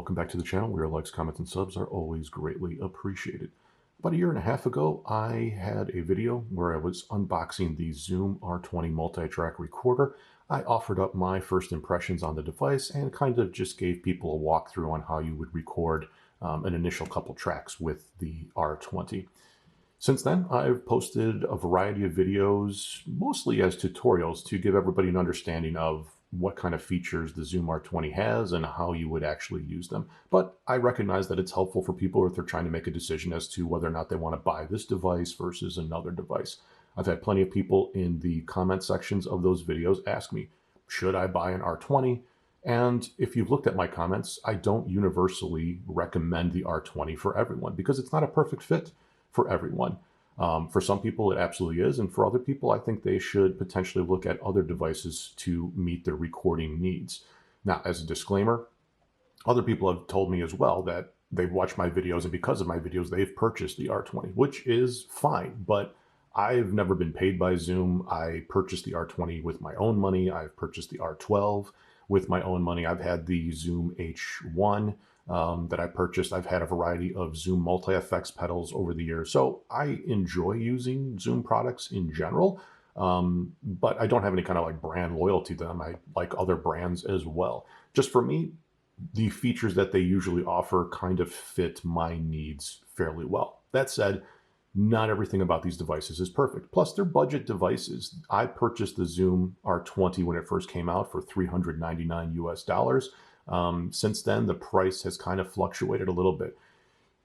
welcome back to the channel, where your likes, comments, and subs are always greatly appreciated. About a year and a half ago, I had a video where I was unboxing the Zoom R20 multi-track recorder. I offered up my first impressions on the device and kind of just gave people a walkthrough on how you would record an initial couple tracks with the R20. Since then, I've posted a variety of videos, mostly as tutorials, to give everybody an understanding of what kind of features the Zoom R20 has and how you would actually use them. But I recognize that it's helpful for people if they're trying to make a decision as to whether or not they want to buy this device versus another device. I've had plenty of people in the comment sections of those videos ask me, should I buy an R20? And if you've looked at my comments, I don't universally recommend the R20 for everyone because it's not a perfect fit for everyone. For some people, it absolutely is. And for other people, I think they should potentially look at other devices to meet their recording needs. Now, as a disclaimer, other people have told me as well that they've watched my videos, and because of my videos, they've purchased the R20, which is fine. But I've never been paid by Zoom. I purchased the R20 with my own money. I've purchased the R12 with my own money. I've had the Zoom H1 that I purchased. I've had a variety of Zoom multi-effects pedals over the years. So I enjoy using Zoom products in general, but I don't have any kind of like brand loyalty to them. I like other brands as well. Just for me, the features that they usually offer kind of fit my needs fairly well. That said, not everything about these devices is perfect. Plus, they're budget devices. I purchased the Zoom R20 when it first came out for $399 US. Since then, the price has kind of fluctuated a little bit.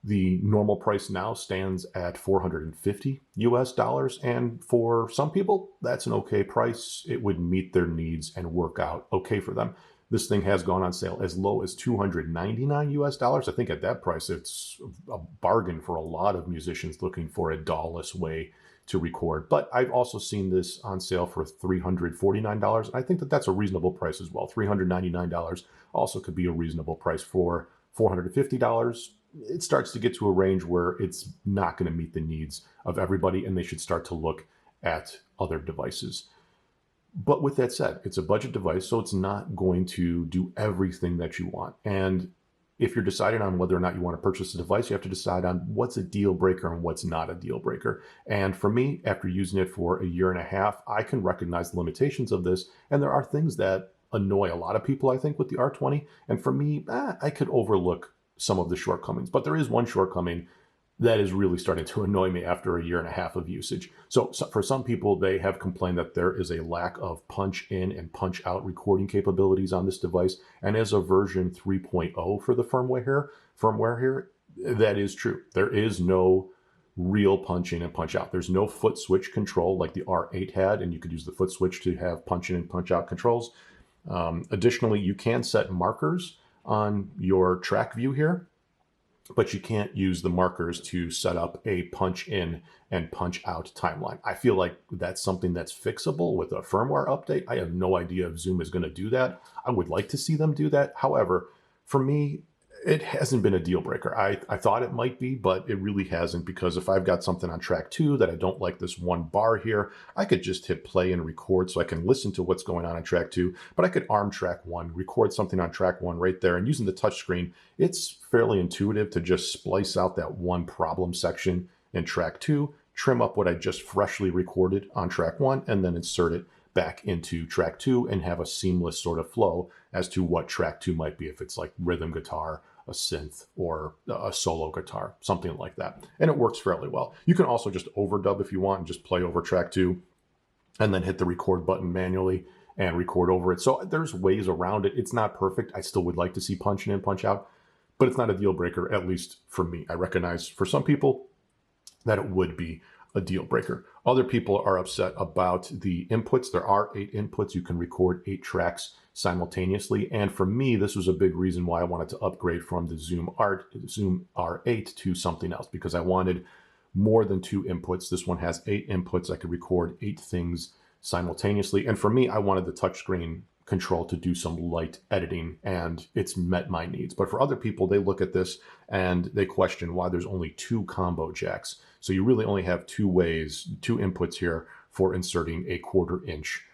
The normal price now stands at $450 US, and for some people, that's an okay price. It would meet their needs and work out okay for them. This thing has gone on sale as low as $299 US. I think at that price, it's a bargain for a lot of musicians looking for a DAW-less way to record. But I've also seen this on sale for $349. And I think that that's a reasonable price as well. $399 also could be a reasonable price. For $450. It starts to get to a range where it's not going to meet the needs of everybody, and they should start to look at other devices. But with that said, it's a budget device, so it's not going to do everything that you want. And if you're deciding on whether or not you want to purchase a device, you have to decide on what's a deal breaker and what's not a deal breaker. And for me, after using it for a year and a half, I can recognize the limitations of this. And there are things that annoy a lot of people, I think, with the R20. And for me, I could overlook some of the shortcomings. But there is one shortcoming that is really starting to annoy me after a year and a half of usage. So for some people, they have complained that there is a lack of punch in and punch out recording capabilities on this device. And as of version 3.0 for the firmware here, that is true. There is no real punch in and punch out. There's no foot switch control like the R8 had, and you could use the foot switch to have punch in and punch out controls. Additionally, you can set markers on your track view here, but you can't use the markers to set up a punch in and punch out timeline. I feel like that's something that's fixable with a firmware update. I have no idea if Zoom is going to do that. I would like to see them do that. However, for me, it hasn't been a deal breaker. I thought it might be, but it really hasn't, because if I've got something on track 2 that I don't like this one bar here, I could just hit play and record so I can listen to what's going on track 2, but I could arm track 1, record something on track 1 right there. And using the touchscreen, it's fairly intuitive to just splice out that one problem section in track 2, trim up what I just freshly recorded on track 1, and then insert it back into track 2 and have a seamless sort of flow as to what track 2 might be, if it's like rhythm guitar, a synth, or a solo guitar, something like that. And it works fairly well. You can also just overdub if you want and just play over track 2 and then hit the record button manually and record over it. So there's ways around it. It's not perfect. I still would like to see punch in and punch out, but it's not a deal breaker, at least for me. I recognize for some people that it would be a deal breaker. Other people are upset about the inputs. There are 8 inputs. You can record 8 tracks simultaneously. And for me, this was a big reason why I wanted to upgrade from the Zoom R8 to something else, because I wanted more than 2 inputs. This one has 8 inputs. I could record 8 things simultaneously. And for me, I wanted the touchscreen control to do some light editing, and it's met my needs. But for other people, they look at this and they question why there's only 2 combo jacks. So you really only have 2 ways, 2 inputs here for inserting a 1/4 inch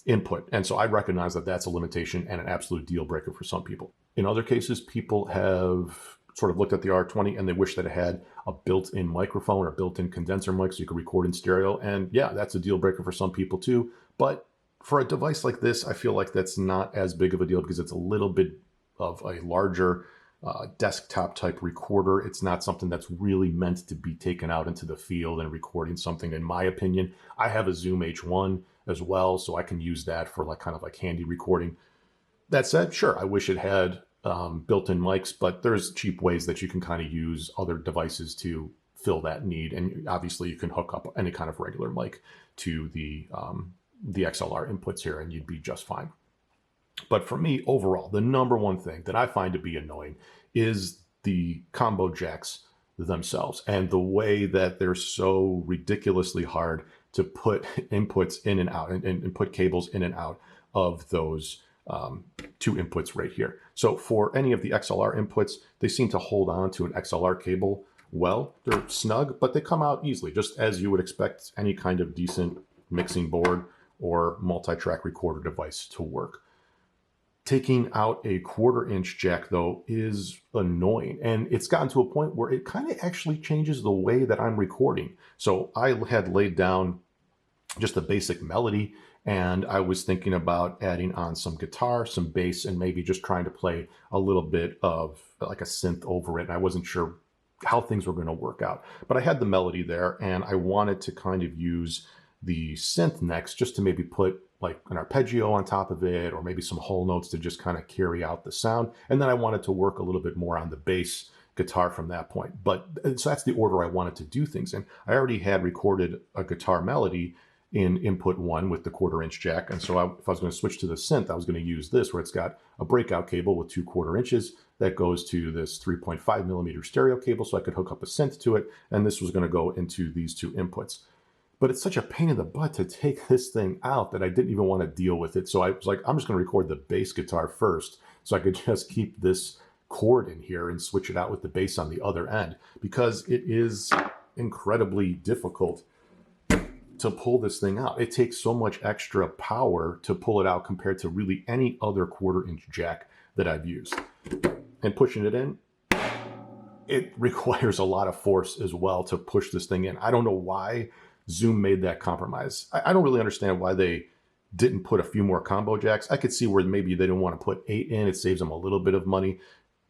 input. And so I recognize that that's a limitation and an absolute deal breaker for some people. In other cases, people have sort of looked at the R20 and they wish that it had a built-in microphone or built-in condenser mic so you could record in stereo. And yeah, that's a deal breaker for some people too. But for a device like this, I feel like that's not as big of a deal because it's a little bit of a larger desktop type recorder. It's not something that's really meant to be taken out into the field and recording something, in my opinion. I have a Zoom H1 as well, so I can use that for like kind of like handy recording. That said, sure, I wish it had built-in mics, but there's cheap ways that you can kind of use other devices to fill that need. And obviously you can hook up any kind of regular mic to the XLR inputs here and you'd be just fine. But for me, overall, the number one thing that I find to be annoying is the combo jacks themselves and the way that they're so ridiculously hard to put inputs in and out and put cables in and out of those two inputs right here. So for any of the XLR inputs, they seem to hold on to an XLR cable well. They're snug, but they come out easily, just as you would expect any kind of decent mixing board or multi-track recorder device to work. Taking out a 1/4 inch jack though is annoying, and it's gotten to a point where it kind of actually changes the way that I'm recording. So I had laid down just a basic melody and I was thinking about adding on some guitar, some bass, and maybe just trying to play a little bit of like a synth over it. And I wasn't sure how things were going to work out, but I had the melody there and I wanted to kind of use the synth next just to maybe put like an arpeggio on top of it, or maybe some whole notes to just kind of carry out the sound. And then I wanted to work a little bit more on the bass guitar from that point. But so that's the order I wanted to do things in. I already had recorded a guitar melody in input 1 with the 1/4 inch jack. And so if I was going to switch to the synth, I was going to use this where it's got a breakout cable with 2 1/4 inches that goes to this 3.5 millimeter stereo cable. So I could hook up a synth to it. And this was going to go into these two inputs. But it's such a pain in the butt to take this thing out that I didn't even want to deal with it. So I was like, I'm just going to record the bass guitar first so I could just keep this cord in here and switch it out with the bass on the other end, because it is incredibly difficult to pull this thing out. It takes so much extra power to pull it out compared to really any other 1/4 inch jack that I've used. And pushing it in, it requires a lot of force as well to push this thing in. I don't know why Zoom made that compromise. I don't really understand why they didn't put a few more combo jacks. I could see where maybe they didn't want to put 8 in. It saves them a little bit of money.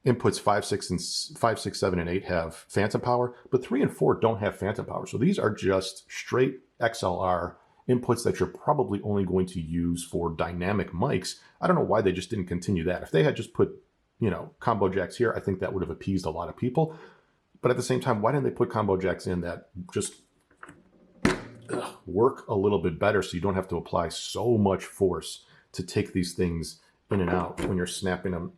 Inputs 5, 6, 7, and 8 have phantom power, but 3 and 4 don't have phantom power. So these are just straight XLR inputs that you're probably only going to use for dynamic mics. I don't know why they just didn't continue that. If they had just put, combo jacks here, I think that would have appeased a lot of people. But at the same time, why didn't they put combo jacks in that just work a little bit better so you don't have to apply so much force to take these things in and out when you're snapping them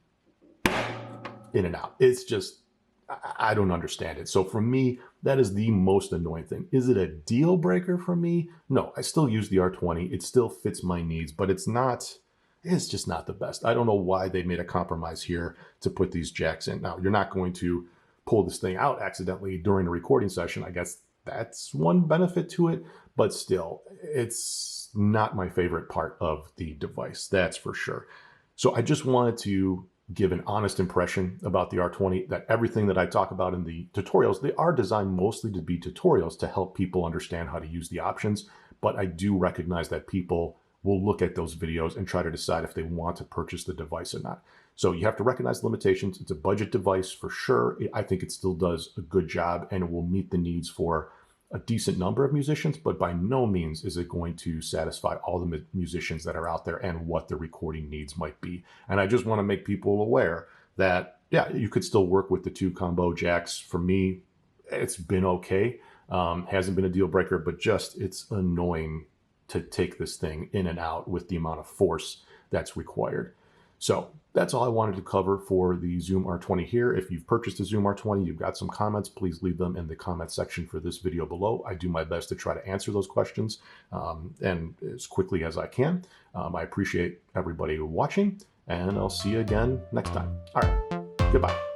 in and out? It's just, I don't understand it. So for me, that is the most annoying thing. Is it a deal breaker for me? No, I still use the R20. It still fits my needs, but it's just not the best. I don't know why they made a compromise here to put these jacks in. Now, you're not going to pull this thing out accidentally during a recording session. I guess that's one benefit to it, but still, it's not my favorite part of the device, that's for sure. So I just wanted to give an honest impression about the R20, that everything that I talk about in the tutorials, they are designed mostly to be tutorials to help people understand how to use the options. But I do recognize that people will look at those videos and try to decide if they want to purchase the device or not. So you have to recognize the limitations. It's a budget device for sure. I think it still does a good job and it will meet the needs for a decent number of musicians, but by no means is it going to satisfy all the musicians that are out there and what the recording needs might be. And I just want to make people aware that, yeah, you could still work with the 2 combo jacks. For me, it's been okay. Hasn't been a deal breaker, but just it's annoying to take this thing in and out with the amount of force that's required. So that's all I wanted to cover for the Zoom R20 here. If you've purchased a Zoom R20, you've got some comments, please leave them in the comment section for this video below. I do my best to try to answer those questions and as quickly as I can. I appreciate everybody watching, and I'll see you again next time. All right, goodbye.